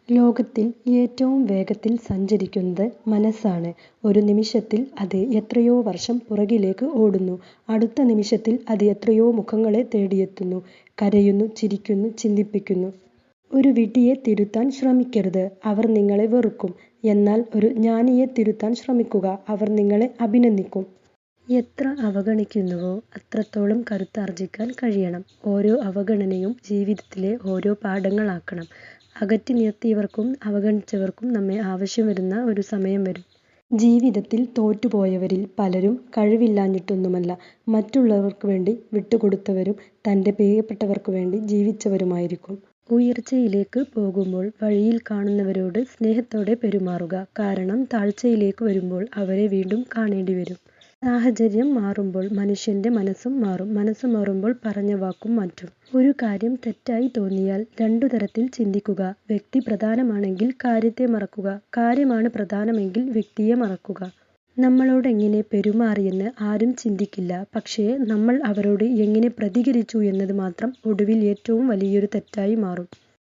ലോകത്തിൽ ഏറ്റവും വേഗത്തിൽ സഞ്ചരിക്കുന്നത് മനസ്സാണ്. ഒരു നിമിഷത്തിൽ അത് എത്രയോ വർഷം പുറകിലേക്ക് ഓടുന്നു. അടുത്ത നിമിഷത്തിൽ അത് എത്രയോ മുഖങ്ങളെ തേടിയെത്തുന്നു. കരയുന്നു, ചിരിക്കുന്നു, ചിന്തിപ്പിക്കുന്നു. ഒരു വിഡ്ഢിയെ തിരുത്താൻ ശ്രമിക്കരുത്, അവർ നിങ്ങളെ വെറുക്കും. എന്നാൽ ഒരു ജ്ഞാനിയെ തിരുത്താൻ ശ്രമിക്കുക, അവർ നിങ്ങളെ അഭിനന്ദിക്കും. എത്ര അവഗണിക്കുന്നുവോ അത്രത്തോളം കരുത്താർജിക്കാൻ കഴിയണം. ഓരോ അവഗണനയും ജീവിതത്തിലെ ഓരോ പാഠങ്ങളാക്കണം. അകറ്റി നിർത്തിയവർക്കും അവഗണിച്ചവർക്കും നമ്മെ ആവശ്യം വരുന്ന ഒരു സമയം വരും. ജീവിതത്തിൽ തോറ്റുപോയവരിൽ പലരും കഴിവില്ലാഞ്ഞിട്ടൊന്നുമല്ല, മറ്റുള്ളവർക്ക് വേണ്ടി വിട്ടുകൊടുത്തവരും തൻ്റെ പ്രിയപ്പെട്ടവർക്ക് വേണ്ടി ജീവിച്ചവരുമായിരിക്കും. ഉയർച്ചയിലേക്ക് പോകുമ്പോൾ വഴിയിൽ കാണുന്നവരോട് സ്നേഹത്തോടെ പെരുമാറുക. കാരണം താഴ്ചയിലേക്ക് വരുമ്പോൾ അവരെ വീണ്ടും കാണേണ്ടി വരും. സാഹചര്യം മാറുമ്പോൾ മനുഷ്യൻ്റെ മനസ്സും മാറും. മനസ്സ് മാറുമ്പോൾ പറഞ്ഞ വാക്കും മാറ്റും. ഒരു കാര്യം തെറ്റായി തോന്നിയാൽ രണ്ടു തരത്തിൽ ചിന്തിക്കുക. വ്യക്തി പ്രധാനമാണെങ്കിൽ കാര്യത്തെ മറക്കുക. കാര്യമാണ് പ്രധാനമെങ്കിൽ വ്യക്തിയെ മറക്കുക. നമ്മളോട് എങ്ങനെ പെരുമാറിയെന്ന് ആരും ചിന്തിക്കില്ല. പക്ഷേ നമ്മൾ അവരോട് എങ്ങനെ പ്രതികരിച്ചു എന്നത് മാത്രം ഒടുവിൽ ഏറ്റവും വലിയൊരു തെറ്റായി മാറും.